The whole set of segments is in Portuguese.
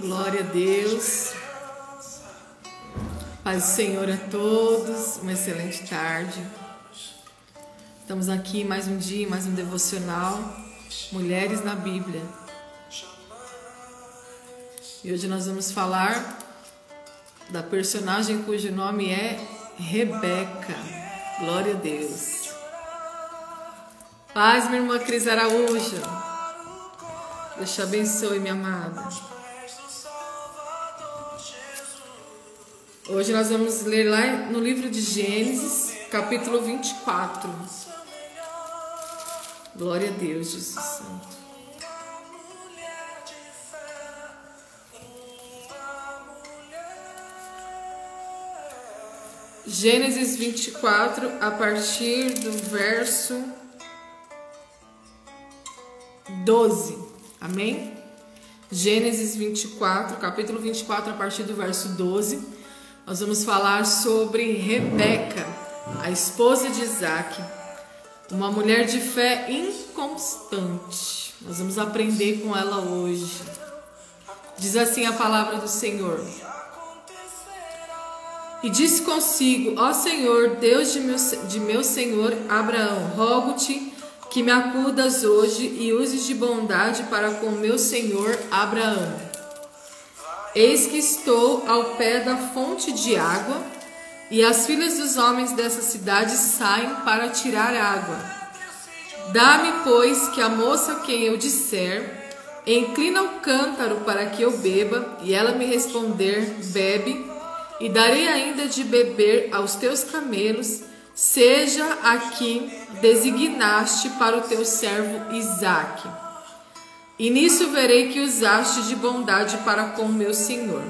Glória a Deus. Paz do Senhor a todos. Uma excelente tarde. Estamos aqui mais um dia, mais um devocional. Mulheres na Bíblia. E hoje nós vamos falar da personagem cujo nome é Rebeca. Glória a Deus. Paz, minha irmã Cris Araújo. Deus te abençoe, minha amada. Hoje nós vamos ler lá no livro de Gênesis, capítulo 24. Glória a Deus, Jesus Santo. Gênesis 24, a partir do verso 12. Amém? Gênesis 24, capítulo 24, a partir do verso 12. Nós vamos falar sobre Rebeca, a esposa de Isaac, uma mulher de fé inconstante. Nós vamos aprender com ela hoje. Diz assim a palavra do Senhor. E disse consigo: ó Senhor, Deus de meu senhor Abraão, rogo-te que me acudas hoje e uses de bondade para com meu senhor Abraão. Eis que estou ao pé da fonte de água, e as filhas dos homens dessa cidade saem para tirar água. Dá-me, pois, que a moça a quem eu disser, inclina o cântaro para que eu beba, e ela me responder, bebe, e darei ainda de beber aos teus camelos, seja a que designaste para o teu servo Isaque. E nisso verei que usaste de bondade para com meu senhor.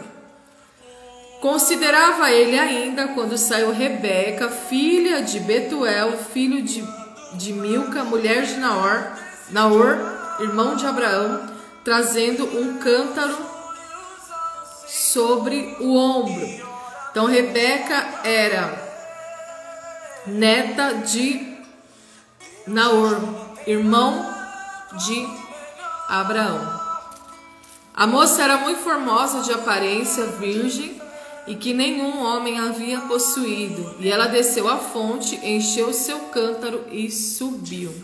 Considerava ele ainda quando saiu Rebeca, filha de Betuel, filho de Milca, mulher de Naor, irmão de Abraão, trazendo um cântaro sobre o ombro. Então Rebeca era neta de Naor, irmão de Abraão. A moça era muito formosa de aparência, virgem, e que nenhum homem havia possuído. E ela desceu à fonte, encheu seu cântaro e subiu.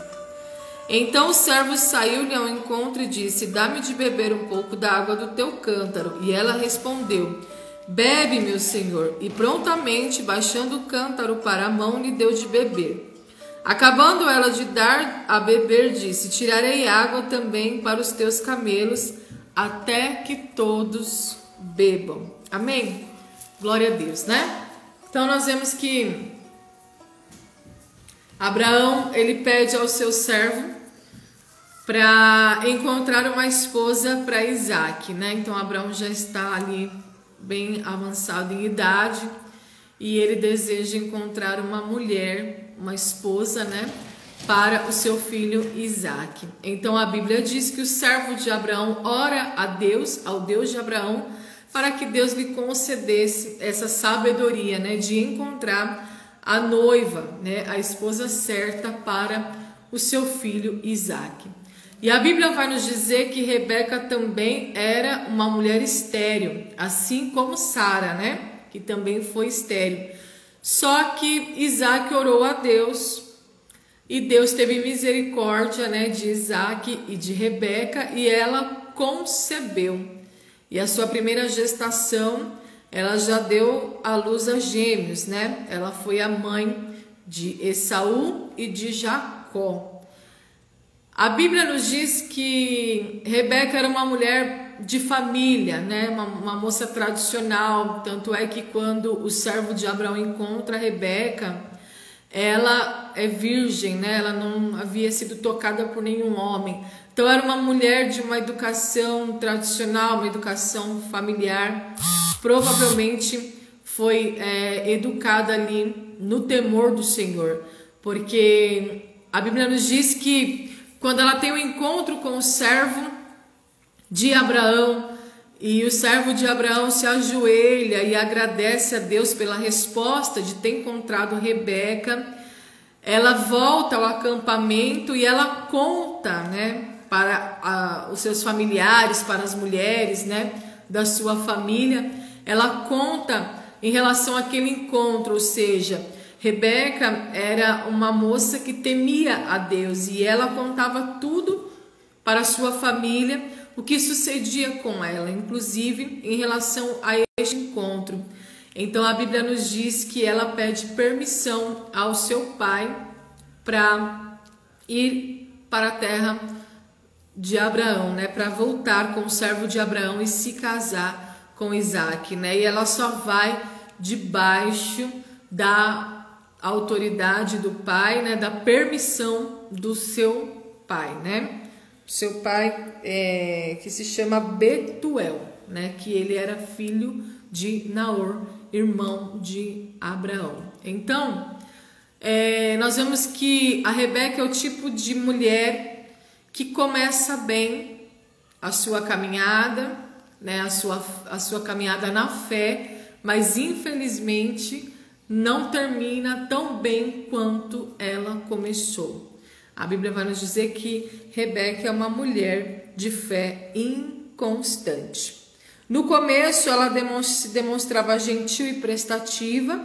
Então o servo saiu-lhe ao encontro e disse: dá-me de beber um pouco da água do teu cântaro. E ela respondeu: bebe, meu senhor. E prontamente, baixando o cântaro para a mão, lhe deu de beber. Acabando ela de dar a beber, disse: tirarei água também para os teus camelos, até que todos bebam. Amém? Glória a Deus, né? Então nós vemos que Abraão, ele pede ao seu servo para encontrar uma esposa para Isaac, né? Então Abraão já está ali bem avançado em idade e ele deseja encontrar uma mulher, uma esposa, né, para o seu filho Isaac. Então a Bíblia diz que o servo de Abraão ora a Deus, ao Deus de Abraão, para que Deus lhe concedesse essa sabedoria, né, de encontrar a noiva, né, a esposa certa para o seu filho Isaac. E a Bíblia vai nos dizer que Rebeca também era uma mulher estéril, assim como Sara, né? Que também foi estéril. Só que Isaac orou a Deus e Deus teve misericórdia, né, de Isaac e de Rebeca, e ela concebeu. E a sua primeira gestação, ela já deu à luz a gêmeos, né? Ela foi a mãe de Esaú e de Jacó. A Bíblia nos diz que Rebeca era uma mulher de família, né? Uma moça tradicional. Tanto é que quando o servo de Abraão encontra Rebeca, ela é virgem, né? Ela não havia sido tocada por nenhum homem. Então era uma mulher de uma educação tradicional, uma educação familiar. Provavelmente foi educada ali no temor do Senhor, porque a Bíblia nos diz que quando ela tem um encontro com o servo de Abraão, e o servo de Abraão se ajoelha e agradece a Deus pela resposta de ter encontrado Rebeca, ela volta ao acampamento e ela conta, né, para os seus familiares, para as mulheres, né, da sua família, ela conta em relação àquele encontro, ou seja, Rebeca era uma moça que temia a Deus e ela contava tudo para a sua família, o que sucedia com ela, inclusive em relação a este encontro. Então a Bíblia nos diz que ela pede permissão ao seu pai para ir para a terra de Abraão, né, para voltar com o servo de Abraão e se casar com Isaac, né? E ela só vai debaixo da autoridade do pai, né, da permissão do seu pai, né? Seu pai que se chama Betuel, né, que ele era filho de Naor, irmão de Abraão. Então, nós vemos que a Rebeca é o tipo de mulher que começa bem a sua caminhada, né, a sua caminhada na fé, mas infelizmente não termina tão bem quanto ela começou. A Bíblia vai nos dizer que Rebeca é uma mulher de fé inconstante. No começo ela se demonstrava gentil e prestativa,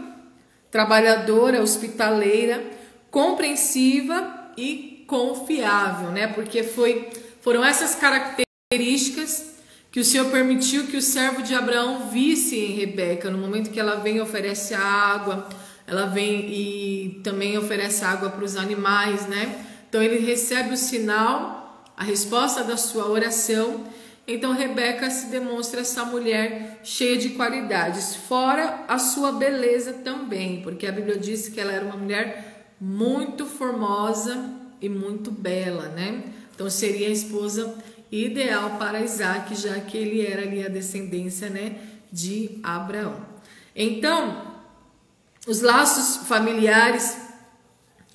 trabalhadora, hospitaleira, compreensiva e confiável, né? Porque foram essas características que o Senhor permitiu que o servo de Abraão visse em Rebeca. No momento que ela vem e oferece água, ela vem e também oferece água para os animais, né? Então ele recebe o sinal, a resposta da sua oração. Então Rebeca se demonstra essa mulher cheia de qualidades, fora a sua beleza também, porque a Bíblia diz que ela era uma mulher muito formosa e muito bela, né? Então seria a esposa ideal para Isaac, já que ele era ali a descendência, né, de Abraão. Então, os laços familiares,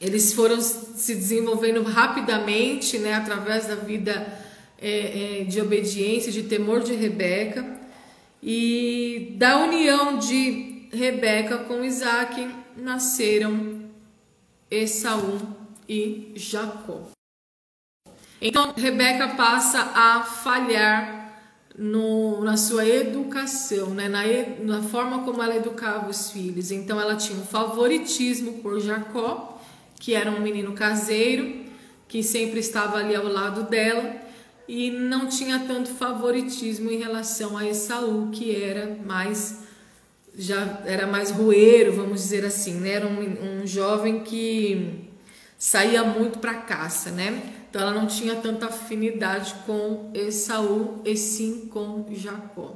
eles foram se desenvolvendo rapidamente, né, através da vida de obediência, de temor de Rebeca, e da união de Rebeca com Isaac nasceram Esaú e Jacó. Então Rebeca passa a falhar na sua educação, né? na forma como ela educava os filhos. Então ela tinha um favoritismo por Jacó, que era um menino caseiro, que sempre estava ali ao lado dela, e não tinha tanto favoritismo em relação a Esaú, que já era mais rueiro, vamos dizer assim, né? Era um jovem que saía muito para caça, né? Então ela não tinha tanta afinidade com Esaú e sim com Jacó.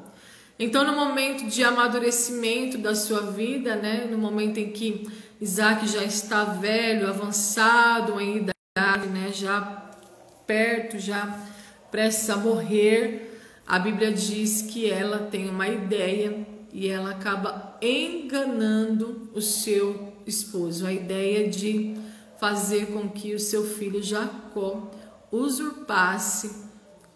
Então no momento de amadurecimento da sua vida, né, no momento em que Isaac já está velho, avançado em idade, né, já perto, já prestes a morrer, a Bíblia diz que ela tem uma ideia e ela acaba enganando o seu esposo. A ideia de fazer com que o seu filho Jacó usurpasse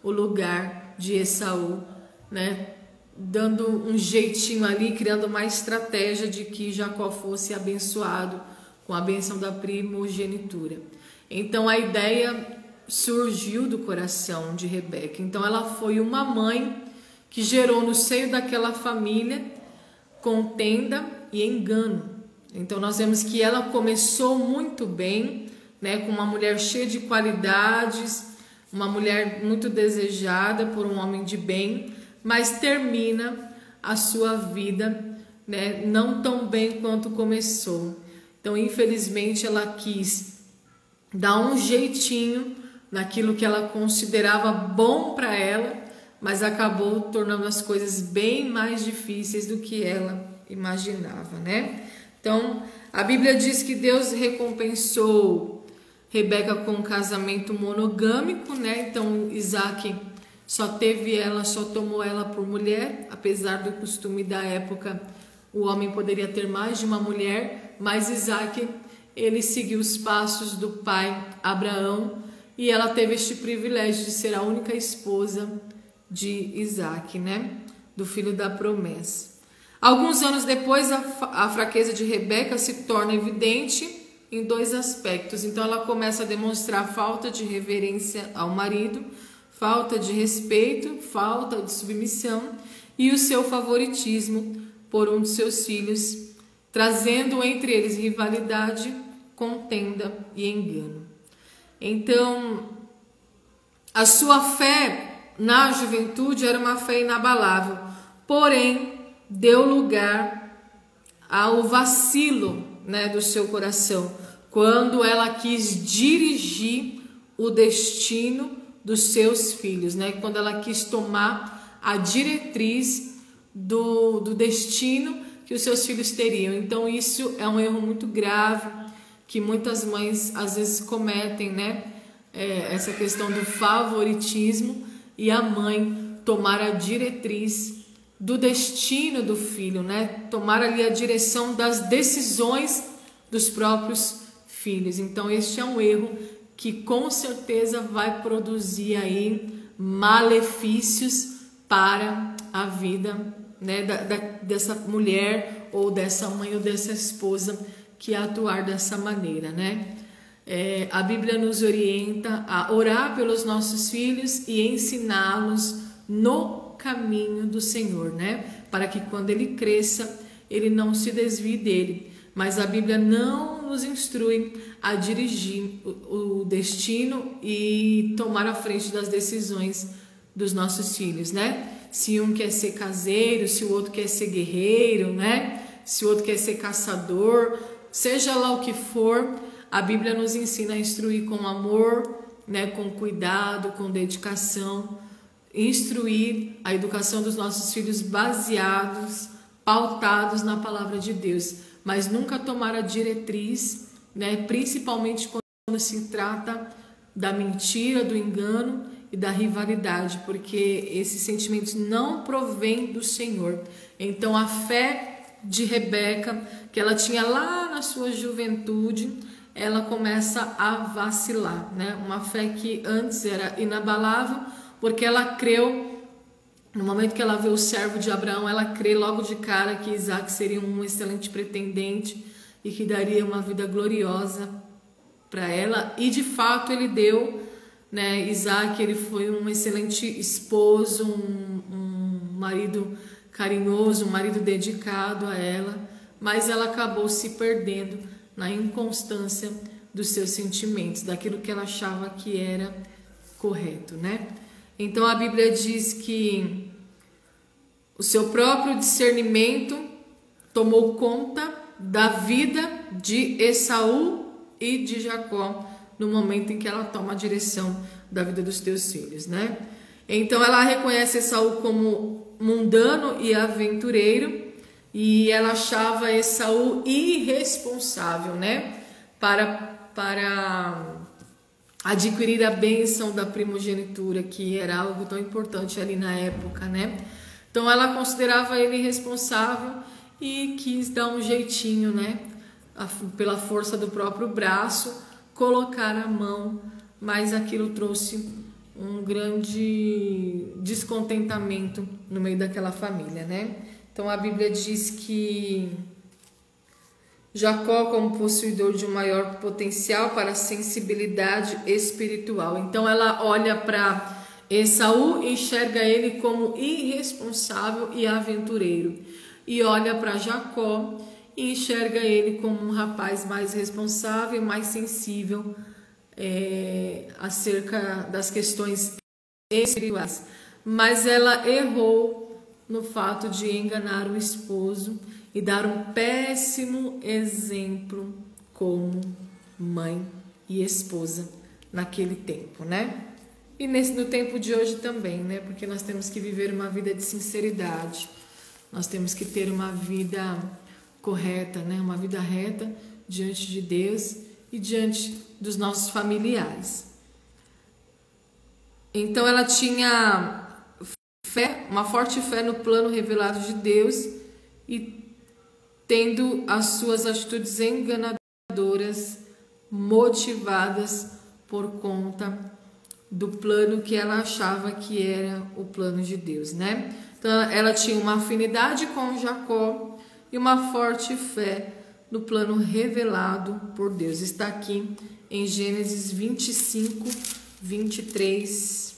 o lugar de Esaú, né? Dando um jeitinho ali, criando uma estratégia de que Jacó fosse abençoado com a bênção da primogenitura. Então a ideia surgiu do coração de Rebeca. Então ela foi uma mãe que gerou no seio daquela família contenda e engano. Então nós vemos que ela começou muito bem, né, com uma mulher cheia de qualidades, uma mulher muito desejada por um homem de bem, mas termina a sua vida, né, não tão bem quanto começou. Então infelizmente ela quis dar um jeitinho naquilo que ela considerava bom para ela, mas acabou tornando as coisas bem mais difíceis do que ela imaginava, né? Então, a Bíblia diz que Deus recompensou Rebeca com um casamento monogâmico, né? Então, Isaac só tomou ela por mulher, apesar do costume da época, o homem poderia ter mais de uma mulher, mas Isaac, ele seguiu os passos do pai Abraão e ela teve este privilégio de ser a única esposa de Isaac, né? Do filho da promessa. Alguns anos depois, a fraqueza de Rebeca se torna evidente em dois aspectos. Então ela começa a demonstrar falta de reverência ao marido, falta de respeito, falta de submissão e o seu favoritismo por um de seus filhos, trazendo entre eles rivalidade, contenda e engano. Então, a sua fé na juventude era uma fé inabalável, porém deu lugar ao vacilo, né, do seu coração, quando ela quis dirigir o destino dos seus filhos, né, quando ela quis tomar a diretriz do destino que os seus filhos teriam. Então isso é um erro muito grave que muitas mães às vezes cometem, né? Essa questão do favoritismo e a mãe tomar a diretriz do destino do filho, né? Tomar ali a direção das decisões dos próprios filhos. Então este é um erro que com certeza vai produzir aí malefícios para a vida, né, dessa mulher ou dessa mãe ou dessa esposa que atuar dessa maneira, né? A Bíblia nos orienta a orar pelos nossos filhos e ensiná-los no caminho do Senhor, né? Para que quando ele cresça, ele não se desvie dele. Mas a Bíblia não nos instrui a dirigir o destino e tomar a frente das decisões dos nossos filhos, né? Se um quer ser caseiro, se o outro quer ser guerreiro, né? Se o outro quer ser caçador, seja lá o que for, a Bíblia nos ensina a instruir com amor, né? Com cuidado, com dedicação, instruir a educação dos nossos filhos pautados na palavra de Deus, mas nunca tomar a diretriz, né? Principalmente quando se trata da mentira, do engano e da rivalidade, porque esses sentimentos não provêm do Senhor. Então a fé de Rebeca, que ela tinha lá na sua juventude, ela começa a vacilar, né? Uma fé que antes era inabalável, porque ela creu, no momento que ela vê o servo de Abraão, ela crê logo de cara que Isaac seria um excelente pretendente e que daria uma vida gloriosa para ela, e de fato ele deu, né? Isaac, ele foi um excelente esposo, um marido carinhoso, um marido dedicado a ela, mas ela acabou se perdendo na inconstância dos seus sentimentos, daquilo que ela achava que era correto, né? Então a Bíblia diz que o seu próprio discernimento tomou conta da vida de Esaú e de Jacó no momento em que ela toma a direção da vida dos teus filhos, né? Então ela reconhece Esaú como mundano e aventureiro, e ela achava Esaú irresponsável, né? Para adquirir a bênção da primogenitura, que era algo tão importante ali na época, né? Então ela considerava ele irresponsável e quis dar um jeitinho, né? Pela força do próprio braço, colocar a mão, mas aquilo trouxe um grande descontentamento no meio daquela família, né? Então a Bíblia diz que Jacó, como possuidor de um maior potencial para a sensibilidade espiritual. Então ela olha para Esaú e enxerga ele como irresponsável e aventureiro. E olha para Jacó e enxerga ele como um rapaz mais responsável e mais sensível acerca das questões espirituais. Mas ela errou no fato de enganar o esposo e dar um péssimo exemplo como mãe e esposa naquele tempo, né? E no tempo de hoje também, né? Porque nós temos que viver uma vida de sinceridade, nós temos que ter uma vida correta, né? Uma vida reta diante de Deus e diante dos nossos familiares. Então ela tinha fé, uma forte fé no plano revelado de Deus, e tendo as suas atitudes enganadoras motivadas por conta do plano que ela achava que era o plano de Deus, né? Então ela tinha uma afinidade com Jacó e uma forte fé no plano revelado por Deus. Está aqui em Gênesis 25, 23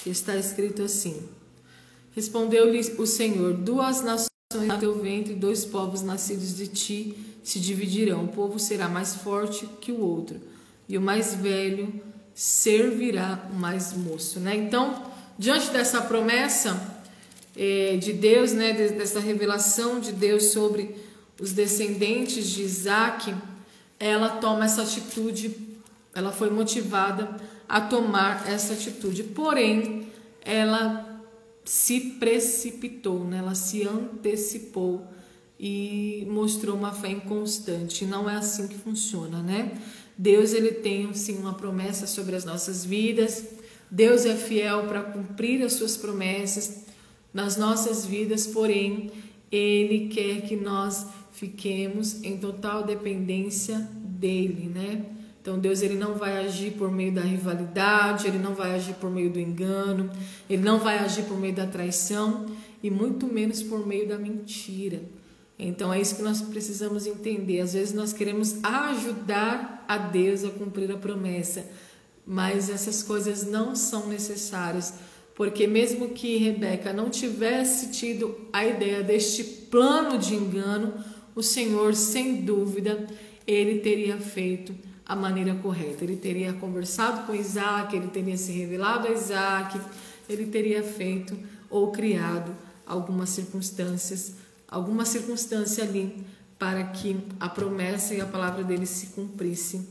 que está escrito assim: respondeu-lhe o Senhor: 2 nações do teu ventre, 2 povos nascidos de ti se dividirão. O povo será mais forte que o outro, e o mais velho servirá o mais moço, né? Então, diante dessa promessa de Deus, né, dessa revelação de Deus sobre os descendentes de Isaac, ela toma essa atitude, ela foi motivada a tomar essa atitude, porém, ela se precipitou, né? Ela se antecipou e mostrou uma fé inconstante. Não é assim que funciona, né? Deus, ele tem sim uma promessa sobre as nossas vidas. Deus é fiel para cumprir as suas promessas nas nossas vidas, porém, ele quer que nós fiquemos em total dependência dele, né? Então Deus, ele não vai agir por meio da rivalidade, ele não vai agir por meio do engano, ele não vai agir por meio da traição e muito menos por meio da mentira. Então é isso que nós precisamos entender. Às vezes nós queremos ajudar a Deus a cumprir a promessa, mas essas coisas não são necessárias, porque mesmo que Rebeca não tivesse tido a ideia deste plano de engano, o Senhor, sem dúvida, ele teria feito a maneira correta. Ele teria conversado com Isaac, ele teria se revelado a Isaac, ele teria feito ou criado alguma circunstância ali para que a promessa e a palavra dele se cumprisse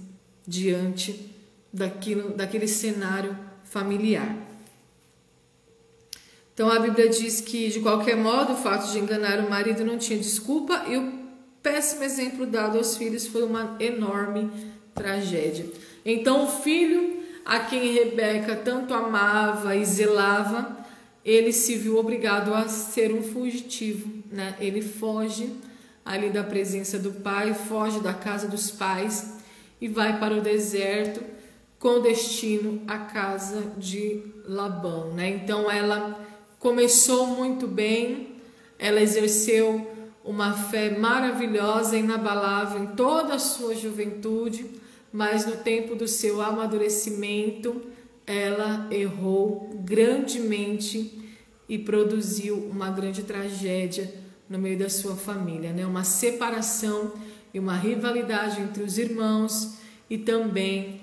diante daquele cenário familiar. Então a Bíblia diz que, de qualquer modo, o fato de enganar o marido não tinha desculpa, e o péssimo exemplo dado aos filhos foi uma enorme tragédia. Então o filho a quem Rebeca tanto amava e zelava, ele se viu obrigado a ser um fugitivo, né? Ele foge ali da presença do pai, foge da casa dos pais e vai para o deserto com destino à casa de Labão, né? Então ela começou muito bem, ela exerceu uma fé maravilhosa, inabalável em toda a sua juventude, mas no tempo do seu amadurecimento, ela errou grandemente e produziu uma grande tragédia no meio da sua família, né? Uma separação e uma rivalidade entre os irmãos, e também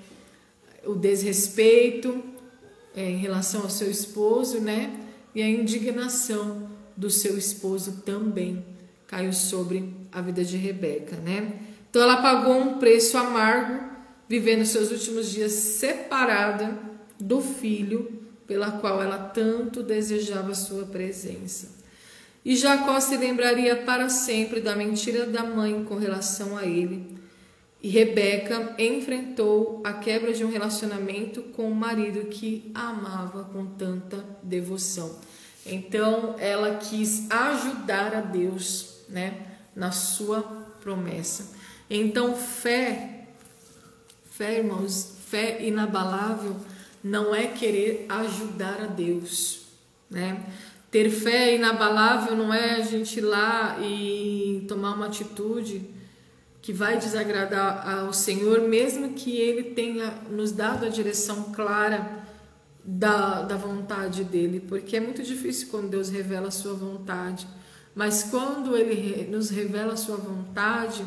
o desrespeito em relação ao seu esposo, né? E a indignação do seu esposo também caiu sobre a vida de Rebeca, né? Então ela pagou um preço amargo, vivendo seus últimos dias separada do filho, pela qual ela tanto desejava sua presença. E Jacó se lembraria para sempre da mentira da mãe com relação a ele. E Rebeca enfrentou a quebra de um relacionamento com o marido que a amava com tanta devoção. Então ela quis ajudar a Deus, né, na sua promessa. Então fé, irmãos, fé inabalável não é querer ajudar a Deus, né? Ter fé inabalável não é a gente ir lá e tomar uma atitude que vai desagradar ao Senhor, mesmo que Ele tenha nos dado a direção clara da vontade dEle, porque é muito difícil quando Deus revela a sua vontade, mas quando Ele nos revela a sua vontade,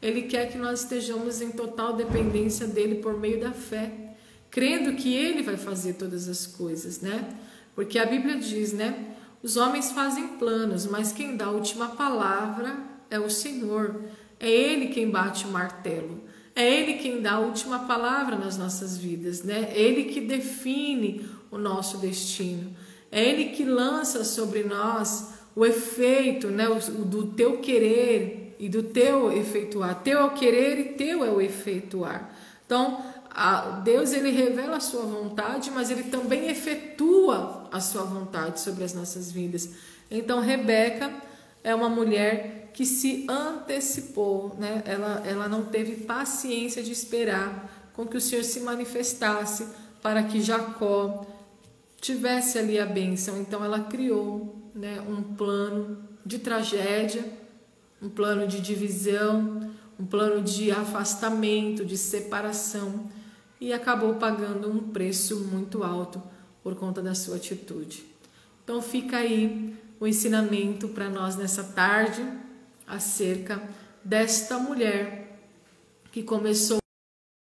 Ele quer que nós estejamos em total dependência dEle por meio da fé, crendo que Ele vai fazer todas as coisas, né? Porque a Bíblia diz, né? Os homens fazem planos, mas quem dá a última palavra é o Senhor. É Ele quem bate o martelo. É Ele quem dá a última palavra nas nossas vidas, né? É Ele que define o nosso destino. É Ele que lança sobre nós o efeito, né? Do teu querer e do teu efetuar. Teu é o querer e teu é o efetuar. Então, Deus, ele revela a sua vontade, mas ele também efetua a sua vontade sobre as nossas vidas. Então Rebeca é uma mulher que se antecipou, né? Ela não teve paciência de esperar com que o Senhor se manifestasse para que Jacó tivesse ali a bênção. Então ela criou, né, um plano de tragédia, um plano de divisão, um plano de afastamento, de separação, e acabou pagando um preço muito alto por conta da sua atitude. Então fica aí o ensinamento para nós nessa tarde acerca desta mulher que começou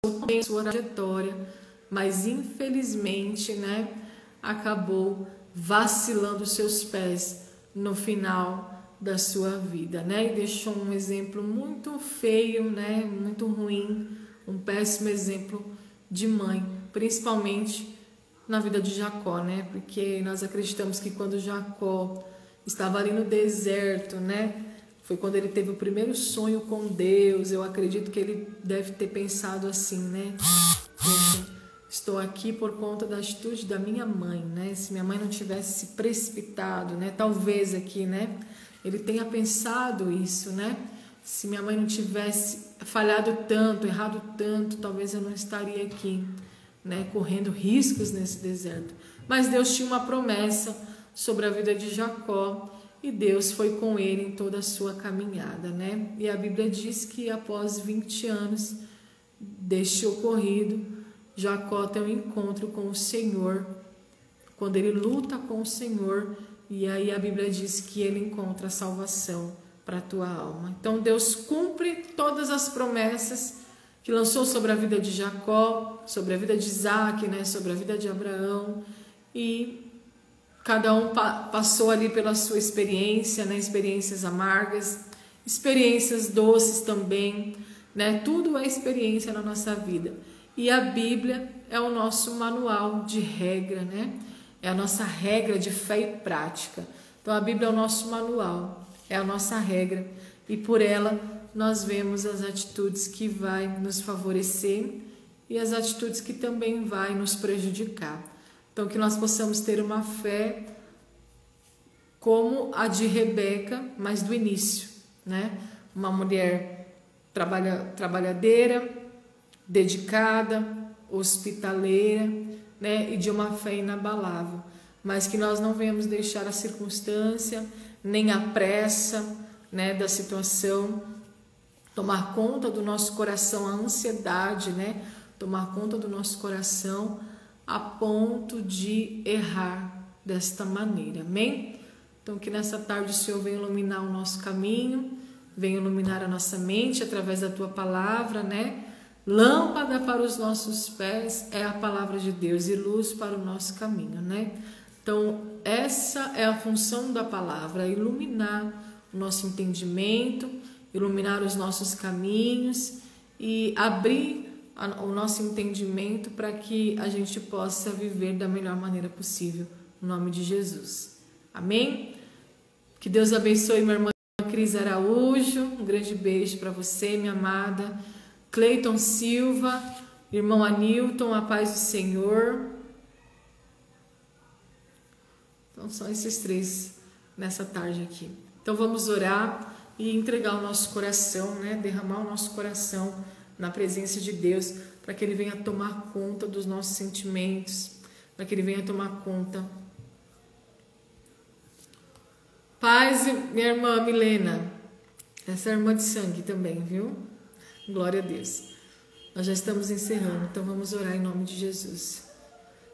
a sua trajetória, mas infelizmente, né, acabou vacilando seus pés no final da sua vida, né, e deixou um exemplo muito feio, né, muito ruim, um péssimo exemplo de mãe, principalmente na vida de Jacó, né, porque nós acreditamos que quando Jacó estava ali no deserto, né, foi quando ele teve o primeiro sonho com Deus. Eu acredito que ele deve ter pensado assim, né, poxa, estou aqui por conta da atitude da minha mãe, né? Se minha mãe não tivesse se precipitado, né? Talvez aqui, né? Ele tenha pensado isso, né? Se minha mãe não tivesse falhado tanto, errado tanto, talvez eu não estaria aqui, né? Correndo riscos nesse deserto. Mas Deus tinha uma promessa sobre a vida de Jacó e Deus foi com ele em toda a sua caminhada, né? E a Bíblia diz que após 20 anos deste ocorrido, Jacó tem um encontro com o Senhor, quando ele luta com o Senhor, e aí a Bíblia diz que ele encontra a salvação para a tua alma. Então Deus cumpre todas as promessas que lançou sobre a vida de Jacó, sobre a vida de Isaac, né, sobre a vida de Abraão, e cada um passou ali pela sua experiência, né, experiências amargas, experiências doces também, né, tudo é experiência na nossa vida. E a Bíblia é o nosso manual de regra, né? É a nossa regra de fé e prática. Então a Bíblia é o nosso manual, é a nossa regra. E por ela nós vemos as atitudes que vai nos favorecer e as atitudes que também vai nos prejudicar. Então que nós possamos ter uma fé como a de Rebeca, mas do início, né? Uma mulher trabalhadeira, dedicada, hospitaleira, né, e de uma fé inabalável, mas que nós não venhamos deixar a circunstância, nem a pressa, né, da situação tomar conta do nosso coração, a ansiedade, né, tomar conta do nosso coração a ponto de errar desta maneira, amém? Então que nessa tarde o Senhor venha iluminar o nosso caminho, venha iluminar a nossa mente através da tua palavra, né? Lâmpada para os nossos pés é a palavra de Deus e luz para o nosso caminho, né? Então, essa é a função da palavra, iluminar o nosso entendimento, iluminar os nossos caminhos e abrir o nosso entendimento para que a gente possa viver da melhor maneira possível, no nome de Jesus. Amém? Que Deus abençoe minha irmã Cris Araújo, um grande beijo para você, minha amada. Cleiton Silva, irmão Anilton, a paz do Senhor. Então são esses três nessa tarde aqui. Então vamos orar e entregar o nosso coração, né? Derramar o nosso coração na presença de Deus, para que Ele venha tomar conta dos nossos sentimentos, para que Ele venha tomar conta. Paz, minha irmã Milena, essa é irmã de sangue também, viu? Glória a Deus. Nós já estamos encerrando, então vamos orar em nome de Jesus.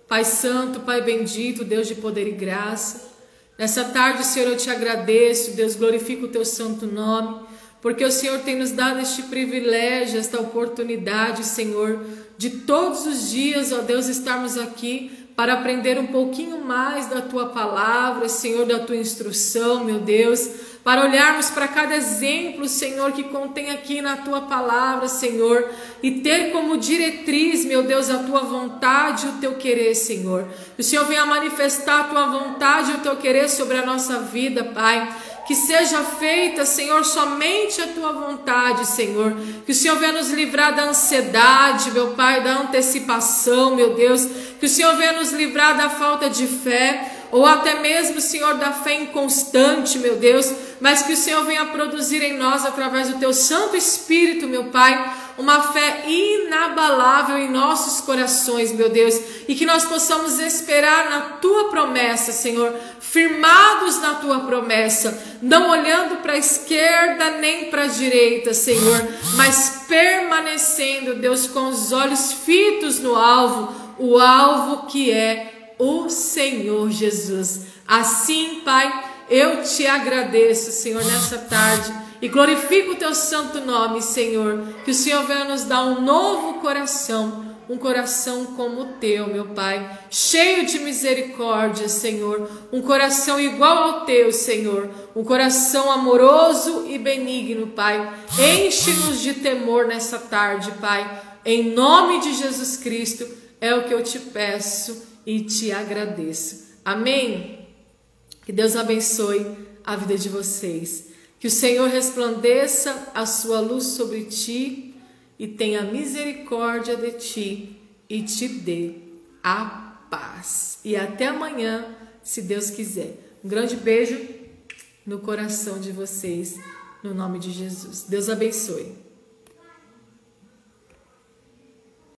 Pai Santo, Pai bendito, Deus de poder e graça, nessa tarde, Senhor, eu te agradeço, Deus, glorifica o teu santo nome, porque o Senhor tem nos dado este privilégio, esta oportunidade, Senhor, de todos os dias, ó Deus, estarmos aqui para aprender um pouquinho mais da tua palavra, Senhor, da tua instrução, meu Deus, para olharmos para cada exemplo, Senhor, que contém aqui na tua palavra, Senhor, e ter como diretriz, meu Deus, a tua vontade e o teu querer, Senhor. Que o Senhor venha manifestar a tua vontade e o teu querer sobre a nossa vida, Pai. Que seja feita, Senhor, somente a tua vontade, Senhor. Que o Senhor venha nos livrar da ansiedade, meu Pai, da antecipação, meu Deus. Que o Senhor venha nos livrar da falta de fé, ou até mesmo, Senhor, da fé inconstante, meu Deus, mas que o Senhor venha produzir em nós, através do teu Santo Espírito, meu Pai, uma fé inabalável em nossos corações, meu Deus, e que nós possamos esperar na tua promessa, Senhor, firmados na tua promessa, não olhando para a esquerda nem para a direita, Senhor, mas permanecendo, Deus, com os olhos fitos no alvo, o alvo que é o Senhor Jesus. Assim, Pai, eu te agradeço, Senhor, nessa tarde e glorifico o teu santo nome, Senhor, que o Senhor venha nos dar um novo coração, um coração como o teu, meu Pai, cheio de misericórdia, Senhor, um coração igual ao teu, Senhor, um coração amoroso e benigno, Pai. Enche-nos de temor nessa tarde, Pai, em nome de Jesus Cristo, é o que eu te peço e te agradeço. Amém? Que Deus abençoe a vida de vocês, que o Senhor resplandeça a sua luz sobre ti e tenha misericórdia de ti e te dê a paz. E até amanhã, se Deus quiser. Um grande beijo no coração de vocês, no nome de Jesus. Deus abençoe.